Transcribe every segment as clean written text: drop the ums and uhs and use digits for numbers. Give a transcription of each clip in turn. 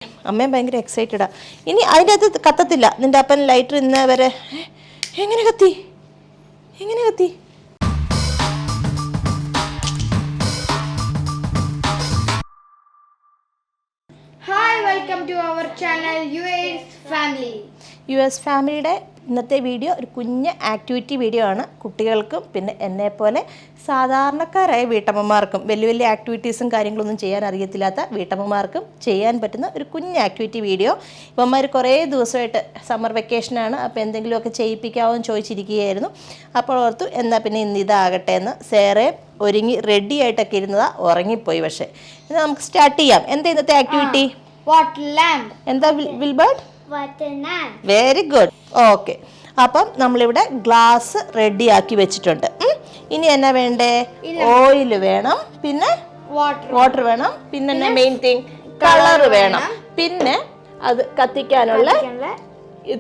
അമ്മയും ഭയങ്കര എക്സൈറ്റഡാ. ഇനി അതിൻ്റെ അകത്ത് കത്തത്തില്ല. നിൻ്റെ അപ്പൻ ലൈറ്റർ ഇന്ന് വരെ എങ്ങനെ കത്തി? Hi, welcome to our channel US Family. US ഫാമിലിയുടെ ഇന്നത്തെ വീഡിയോ ഒരു കുഞ്ഞ് ആക്ടിവിറ്റി വീഡിയോ ആണ്. കുട്ടികൾക്കും പിന്നെ എന്നെപ്പോലെ സാധാരണക്കാരായ വീട്ടമ്മമാർക്കും വലിയ വലിയ ആക്ടിവിറ്റീസും കാര്യങ്ങളൊന്നും ചെയ്യാൻ അറിയത്തില്ലാത്ത വീട്ടമ്മമാർക്കും ചെയ്യാൻ പറ്റുന്ന ഒരു കുഞ്ഞ് ആക്ടിവിറ്റി വീഡിയോ. ഇവന്മാർ കുറേ ദിവസമായിട്ട് സമ്മർ വെക്കേഷനാണ്, അപ്പോൾ എന്തെങ്കിലുമൊക്കെ ചെയ്യിപ്പിക്കാമെന്ന് ചോദിച്ചിരിക്കുകയായിരുന്നു. അപ്പോൾ ഓർത്തു എന്നാൽ പിന്നെ ഇന്ന് ഇതാകട്ടെ എന്ന്. സേറെ ഒരുങ്ങി റെഡി ആയിട്ടൊക്കെ ഇരുന്നതാണ്, ഉറങ്ങിപ്പോയി. പക്ഷേ ഇത് നമുക്ക് സ്റ്റാർട്ട് ചെയ്യാം. എന്താ ഇന്നത്തെ ആക്ടിവിറ്റി? Water lamp. എന്താ Wilbert? Water lamp. Very good. Okay, അപ്പം നമ്മളിവിടെ ഗ്ലാസ് റെഡിയാക്കി വെച്ചിട്ടുണ്ട്. ഇനി എന്നാ വേണ്ടേ? ഓയിൽ വേണം, പിന്നെ വാട്ടർ വേണം, പിന്നെ മെയിൻ തിങ് കളർ വേണം, പിന്നെ അത് കത്തിക്കാനുള്ള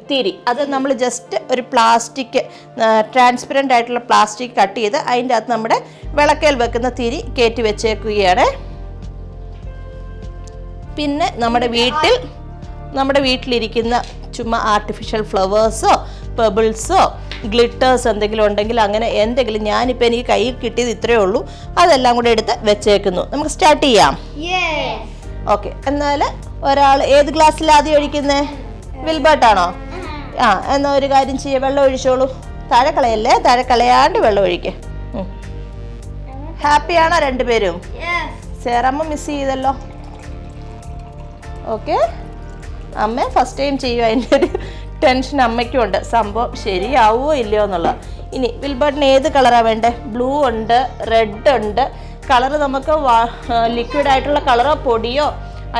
തിരി. അത് നമ്മൾ ജസ്റ്റ് ഒരു പ്ലാസ്റ്റിക് ട്രാൻസ്പെറൻ്റ് ആയിട്ടുള്ള പ്ലാസ്റ്റിക് കട്ട് ചെയ്ത് അതിൻ്റെ അകത്ത് നമ്മുടെ വിളക്കേൽ വെക്കുന്ന തിരി കയറ്റി വെച്ചേക്കുകയാണ്. പിന്നെ നമ്മുടെ വീട്ടിലിരിക്കുന്ന ചുമ്മാ ആർട്ടിഫിഷ്യൽ ഫ്ലവേഴ്സോ പെബിൾസോ ഗ്ലിറ്റേഴ്സ് എന്തെങ്കിലും ഉണ്ടെങ്കിൽ അങ്ങനെ എന്തെങ്കിലും, ഞാനിപ്പോൾ എനിക്ക് കയ്യിൽ കിട്ടിയത് ഇത്രയേ ഉള്ളൂ, അതെല്ലാം കൂടെ എടുത്ത് വെച്ചേക്കുന്നു. നമുക്ക് സ്റ്റാർട്ട് ചെയ്യാം. ഓക്കെ, എന്നാൽ ഒരാൾ ഏത് ഗ്ലാസ്സിൽ ആദ്യം ഒഴിക്കുന്നേ? വിൽബർട്ടാണോ? എന്നാൽ ഒരു കാര്യം ചെയ്യുക, വെള്ളം ഒഴിച്ചോളൂ. താഴെ കളയല്ലേ, താഴെ കളയാണ്ട് വെള്ളം ഒഴിക്കേ. ഹാപ്പിയാണോ രണ്ടുപേരും? സേറമ്മ മിസ് ചെയ്തല്ലോ. ഓക്കെ, അമ്മ ഫസ്റ്റ് ടൈം ചെയ്യുക, അതിൻ്റെ ഒരു ടെൻഷൻ അമ്മയ്ക്കും ഉണ്ട്, സംഭവം ശരിയാവുമോ ഇല്ലയോ എന്നുള്ളത്. ഇനി വിൽബർട്ടിന് ഏത് കളറാണ് വേണ്ടത്? ബ്ലൂ ഉണ്ട്, റെഡ് ഉണ്ട്. കളറ് നമുക്ക് ലിക്വിഡ് ആയിട്ടുള്ള കളറോ പൊടിയോ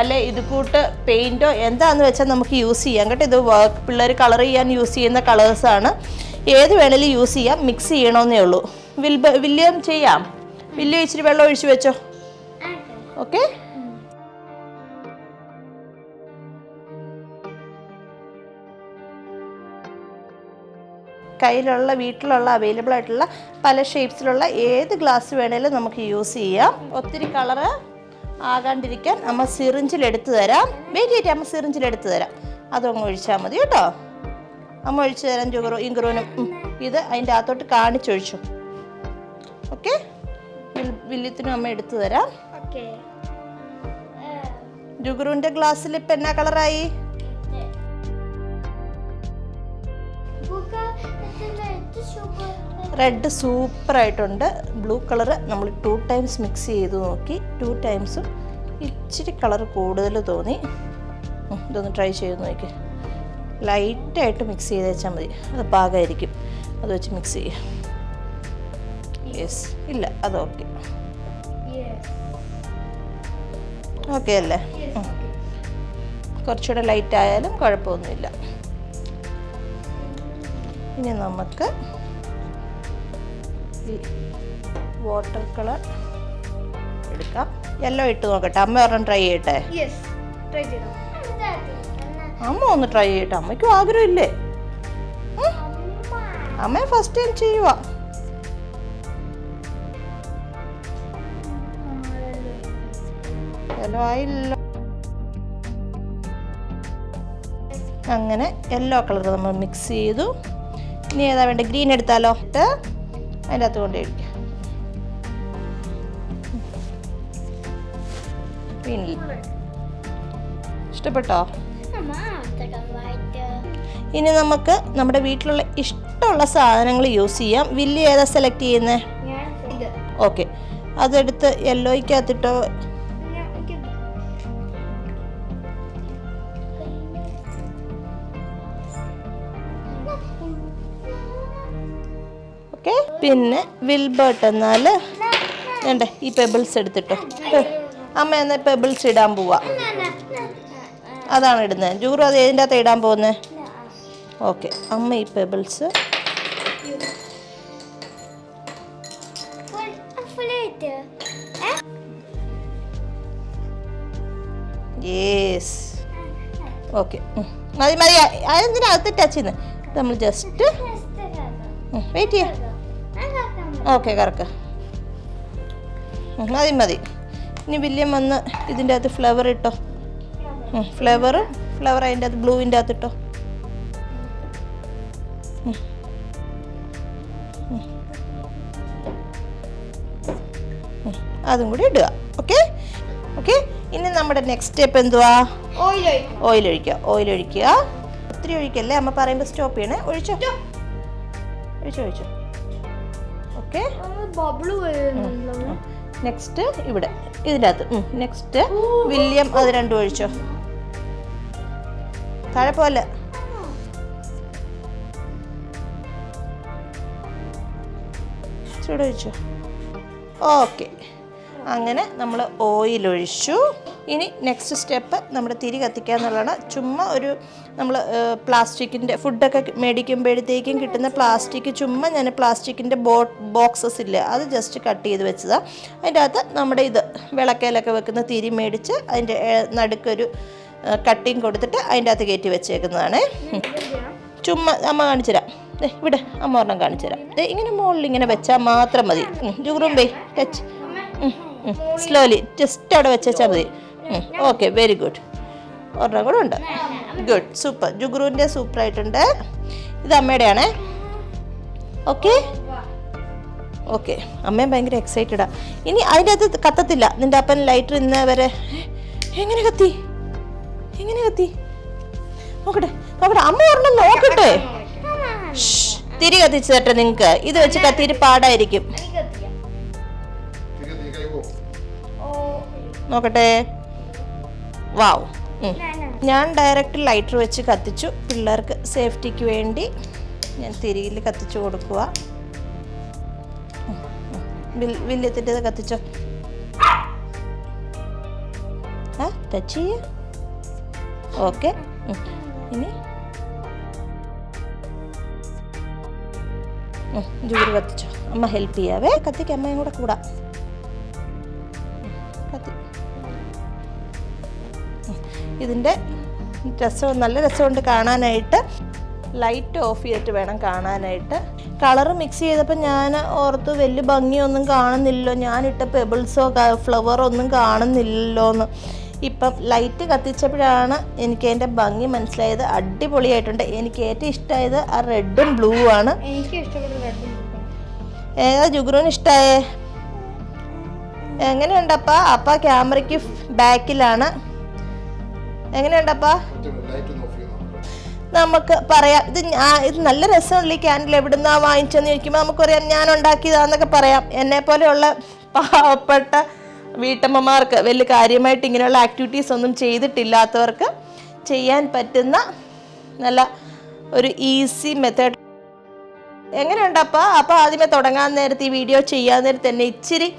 അല്ലെ ഇത് കൂട്ട് പെയിൻറ്റോ എന്താണെന്ന് വെച്ചാൽ നമുക്ക് യൂസ് ചെയ്യാം കേട്ടോ. ഇത് പിള്ളേർ കളർ ചെയ്യാൻ യൂസ് ചെയ്യുന്ന കളേഴ്സാണ്. ഏത് വേണേലും യൂസ് ചെയ്യാം, മിക്സ് ചെയ്യണമെന്നേ ഉള്ളൂ. വില്യം ചെയ്യാം. വില്യം ഇച്ചിരി വെള്ളം ഒഴിച്ച് വെച്ചോ. ഓക്കെ, കയ്യിലുള്ള വീട്ടിലുള്ള അവൈലബിൾ ആയിട്ടുള്ള പല ഷേപ്സിലുള്ള ഏത് ഗ്ലാസ് വേണേലും നമുക്ക് യൂസ് ചെയ്യാം. ഒത്തിരി കളറ് ആകാണ്ടിരിക്കാൻ അമ്മ സിറിഞ്ചിലെടുത്ത് തരാം. വെയിറ്റ് ചെയ്തിട്ട് അമ്മ സിറിഞ്ചിലെടുത്ത് തരാം. അതങ്ങ് ഒഴിച്ചാൽ മതി കേട്ടോ. അമ്മ ഒഴിച്ചു തരാം. ഇങ്കുറുവിനും ഇത് അതിൻ്റെ അകത്തോട്ട് കാണിച്ചൊഴിച്ചു. ഓക്കെ, വില്യത്തിനും അമ്മ എടുത്തു തരാം. ജുഗുറുവിൻ്റെ ഗ്ലാസ്സിൽ ഇപ്പം എന്നാ കളറായി? റെഡ് സൂപ്പറായിട്ടുണ്ട്. ബ്ലൂ കളറ് നമ്മൾ 2 ടൈംസ് മിക്സ് ചെയ്ത് നോക്കി. 2 ടൈംസും ഇച്ചിരി കളർ കൂടുതൽ തോന്നി. ഇതൊന്ന് ട്രൈ ചെയ്ത് നോക്കി. ലൈറ്റായിട്ട് മിക്സ് ചെയ്ത് വെച്ചാൽ മതി, അത് പാകമായിരിക്കും. അത് വെച്ച് മിക്സ് ചെയ്യുക. യെസ്, ഇല്ല അത് ഓക്കെ. ഓക്കെ അല്ലേ? കുറച്ചുകൂടെ ലൈറ്റ് ആയാലും കുഴപ്പമൊന്നുമില്ല. ഇനി നമുക്ക് വാട്ടർ കളർ എടുക്കാം. യെല്ലോ ഇട്ട് നോക്കട്ടെ. അമ്മ ഒരെണ്ണം ട്രൈ ചെയ്യട്ടെ. അമ്മ ഒന്ന് ട്രൈ ചെയ്യട്ടെ, അമ്മയ്ക്കും ആഗ്രഹമില്ലേ? അമ്മ ഫസ്റ്റ് ടൈം ചെയ്യുക. യെല്ലോ ആയില്ലോ. അങ്ങനെ യെല്ലോ കളർ നമ്മൾ മിക്സ് ചെയ്തു. ഇനി ഏതാ വേണ്ടത്? ഗ്രീൻ എടുത്താലോ? ഇട്ട് അതിൻ്റെ അകത്ത് കൊണ്ട് ഇടിക്കുക. ഗ്രീനിൽ ഇഷ്ടപ്പെട്ടോ? ഇനി നമുക്ക് നമ്മുടെ വീട്ടിലുള്ള ഇഷ്ടമുള്ള സാധനങ്ങൾ യൂസ് ചെയ്യാം. വില്ല് ഏതാ സെലക്ട് ചെയ്യുന്നത്? ഓക്കെ, അതെടുത്ത് യെല്ലോയ്ക്കകത്തിട്ടോ. ഓക്കെ, പിന്നെ വിൽബർട്ട് എന്നാൽ വേണ്ടേ ഈ പെബിൾസ് എടുത്തിട്ടോ. അമ്മ എന്നാൽ പെബിൾസ് ഇടാൻ പോവാ. അതാണ് ഇടുന്നത്. ജൂറു അത് ഏതിൻ്റെ അകത്ത് ഇടാൻ പോകുന്നത്? ഓക്കെ, അമ്മ ഈ പെബിൾസ് യെസ്. ഓക്കെ, മതി മതി. അതെന്തിനകത്ത് ടച്ച് ചെയ്യുന്നത്? നമ്മൾ ജസ്റ്റ് വെയിറ്റ് ചെയ്യാം. ഓക്കെ, കറക്ക. മതി മതി. ഇനി വില്യം വന്ന് ഇതിൻ്റെ അകത്ത് ഫ്ലവർ ഇട്ടോ. ഫ്ലവർ അതിൻ്റെ അകത്ത് ബ്ലൂവിൻ്റെ അകത്തിട്ടോ. അതും കൂടി ഇടുക. Okay okay. ഇനി നമ്മുടെ നെക്സ്റ്റ് സ്റ്റെപ്പ് എന്തുവാ? ഓയിൽ ഒഴിക്കുക. ഒത്തിരി ഒഴിക്കല്ലേ, അമ്മ പറയുമ്പോൾ സ്റ്റോപ്പ് ചെയ്യണേ. ഒഴിച്ചോ. ഓക്കെ. നെക്സ്റ്റ് ഇവിടെ ഇതിൻ്റെ അകത്ത്. നെക്സ്റ്റ് വില്യം അത് രണ്ടും ഒഴിച്ചോ. താഴെ പോലെ. ചൂടൊഴിച്ചോ. ഓക്കെ. അങ്ങനെ നമ്മൾ ഓയിൽ ഒഴിച്ചു. ഇനി നെക്സ്റ്റ് സ്റ്റെപ്പ് നമ്മുടെ തിരി കത്തിക്കുക എന്നുള്ളതാണ്. ചുമ്മാ ഒരു നമ്മൾ പ്ലാസ്റ്റിക്കിൻ്റെ ഫുഡൊക്കെ മേടിക്കുമ്പോഴത്തേക്കും കിട്ടുന്ന പ്ലാസ്റ്റിക്, ചുമ്മാ ഞാൻ പ്ലാസ്റ്റിക്കിൻ്റെ ബോക്സസ് ഇല്ല, അത് ജസ്റ്റ് കട്ട് ചെയ്ത് വെച്ചതാണ്. അതിൻ്റെ അകത്ത് നമ്മുടെ ഇത് വിളക്കയിലൊക്കെ വെക്കുന്ന തിരി മേടിച്ച് അതിൻ്റെ നടുക്കൊരു കട്ടിങ് കൊടുത്തിട്ട് അതിൻ്റെ അകത്ത് കയറ്റി വെച്ചേക്കുന്നതാണ്. ചുമ്മാ അമ്മ കാണിച്ചു തരാം. ഇവിടെ അമ്മ ഒരെണ്ണം കാണിച്ചു തരാം. ഇങ്ങനെ മുകളിൽ ഇങ്ങനെ വെച്ചാൽ മാത്രം മതി. ജുഗ്രുംബേ ടച്ച്. സ്ലോലി ജസ്റ്റ് അവിടെ വെച്ചാൽ മതി. Okay, very good. ഒരെണ്ണം കൂടെ ഉണ്ട്. Good, super. ജുഗ്രുവിൻ്റെ സൂപ്പറായിട്ടുണ്ട്. ഇത് അമ്മയുടെയാണേ. Okay okay. അമ്മയും ഭയങ്കര എക്സൈറ്റഡാ. ഇനി അതിൻ്റെ അകത്ത് കത്തത്തില്ല. നിൻ്റെ അപ്പൻ ലൈറ്റർ ഇന്ന് വരെ എങ്ങനെ കത്തി നോക്കട്ടെ. അമ്മ ഒരെണ്ണം നോക്കട്ടെ. തിരി കത്തിച്ചു തട്ടെ നിങ്ങൾക്ക്. ഇത് വെച്ച് കത്തിയിട്ട് പാടായിരിക്കും. നോക്കട്ടെ. വാവ്. ഞാൻ ഡയറക്റ്റ് ലൈറ്റർ വെച്ച് കത്തിച്ചു. പിള്ളേർക്ക് സേഫ്റ്റിക്ക് വേണ്ടി ഞാൻ തിരിയിൽ കത്തിച്ചു കൊടുക്കുക. വില്യത്തിൻ്റെ ഇത് കത്തിച്ചോ. ടച്ച് ചെയ്യ. ഓക്കെ. ഇനി ജൂര് കത്തിച്ചോ. അമ്മ ഹെൽപ്പ് ചെയ്യാവേ. കത്തിക്ക് അമ്മയും കൂടെ കൂടാ. കത്തി. ഇതിൻ്റെ നല്ല രസമുണ്ട് കാണാനായിട്ട്. ലൈറ്റ് ഓഫ് ചെയ്തിട്ട് വേണം കാണാനായിട്ട്. കളറ് മിക്സ് ചെയ്തപ്പോൾ ഞാൻ ഓർത്ത് വലിയ ഭംഗിയൊന്നും കാണുന്നില്ലല്ലോ, ഞാനിട്ട പെബിൾസോ ഫ്ലവറോ ഒന്നും കാണുന്നില്ലല്ലോ എന്ന്. ഇപ്പം ലൈറ്റ് കത്തിച്ചപ്പോഴാണ് എനിക്ക് അതിൻ്റെ ഭംഗി മനസ്സിലായത്. അടിപൊളിയായിട്ടുണ്ട്. എനിക്ക് ഏറ്റവും ഇഷ്ടമായത് ആ റെഡും ബ്ലൂ ആണ്. ഏതാ ജുഗ്രുവിന് ഇഷ്ടമായേ? എങ്ങനെയുണ്ടപ്പാ? അപ്പ ക്യാമറയ്ക്ക് ബാക്കിലാണ്. എങ്ങനെയുണ്ടപ്പാ? നമുക്ക് പറയാം. ഇത് നല്ല രസമുള്ള ഈ ക്യാൻഡിൽ എവിടുന്നാ വാങ്ങിച്ചെന്ന് ചോദിക്കുമ്പോൾ നമുക്കറിയാം ഞാൻ ഉണ്ടാക്കിയതാന്നൊക്കെ പറയാം. എന്നെപ്പോലെയുള്ള പാവപ്പെട്ട വീട്ടമ്മമാർക്ക്, വലിയ കാര്യമായിട്ട് ഇങ്ങനെയുള്ള ആക്ടിവിറ്റീസ് ഒന്നും ചെയ്തിട്ടില്ലാത്തവർക്ക് ചെയ്യാൻ പറ്റുന്ന നല്ല ഒരു ഈസി മെത്തേഡ്. എങ്ങനെയുണ്ടപ്പാ? അപ്പോൾ ആദ്യമേ തുടങ്ങാൻ നേരത്ത്, ഈ വീഡിയോ ചെയ്യാൻ നേരത്ത് തന്നെ ഇച്ചിരി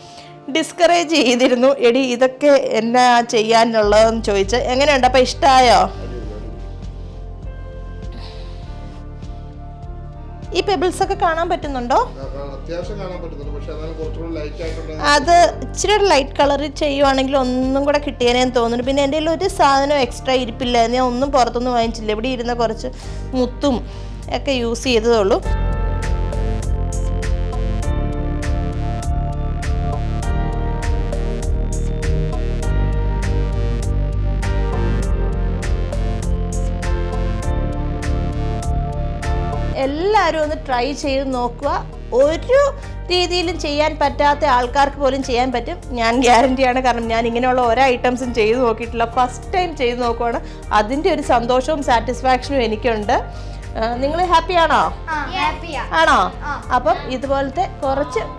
ഡിസ്കറേജ് ചെയ്തിരുന്നു. എടി ഇതൊക്കെ എന്നാ ചെയ്യാനുള്ളതെന്ന് ചോദിച്ച്. എങ്ങനെയുണ്ടപ്പാ? ഇഷ്ടമായോ? ഈ പെബിൾസ് ഒക്കെ കാണാൻ പറ്റുന്നുണ്ടോ? അത് ഇച്ചിരി ലൈറ്റ് കളറിൽ ചെയ്യുവാണെങ്കിൽ ഒന്നും കൂടെ കിട്ടിയേനെന്ന് തോന്നുന്നു. പിന്നെ എൻ്റെ കയ്യിൽ ഒരു സാധനം എക്സ്ട്രാ ഇരിപ്പില്ല. ഞാൻ ഒന്നും പുറത്തൊന്നും വാങ്ങിച്ചില്ല. ഇവിടെ ഇരുന്ന കുറച്ച് മുത്തും ഒക്കെ യൂസ് ചെയ്തതേ ഉള്ളൂ. എല്ലാവരും ഒന്ന് ട്രൈ ചെയ്ത് നോക്കുക. ഒരു രീതിയിലും ചെയ്യാൻ പറ്റാത്ത ആൾക്കാർക്ക് പോലും ചെയ്യാൻ പറ്റും. ഞാൻ ഗ്യാരണ്ടിയാണ്. കാരണം ഞാൻ ഇങ്ങനെയുള്ള ഓരോ ഐറ്റംസും ചെയ്ത് നോക്കിയിട്ടില്ല. ഫസ്റ്റ് ടൈം ചെയ്ത് നോക്കുവാണ്. അതിൻ്റെ ഒരു സന്തോഷവും സാറ്റിസ്ഫാക്ഷനും എനിക്കുണ്ട്. നിങ്ങൾ ഹാപ്പിയാണോ? ആണോ? അപ്പം ഇതുപോലത്തെ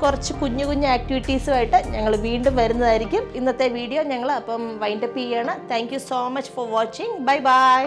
കുറച്ച് കുഞ്ഞു കുഞ്ഞു ആക്ടിവിറ്റീസുമായിട്ട് ഞങ്ങൾ വീണ്ടും വരുന്നതായിരിക്കും. ഇന്നത്തെ വീഡിയോ ഞങ്ങൾ അപ്പം വൈൻഡപ്പ് ചെയ്യണം. Thank you so much for watching. Bye bye.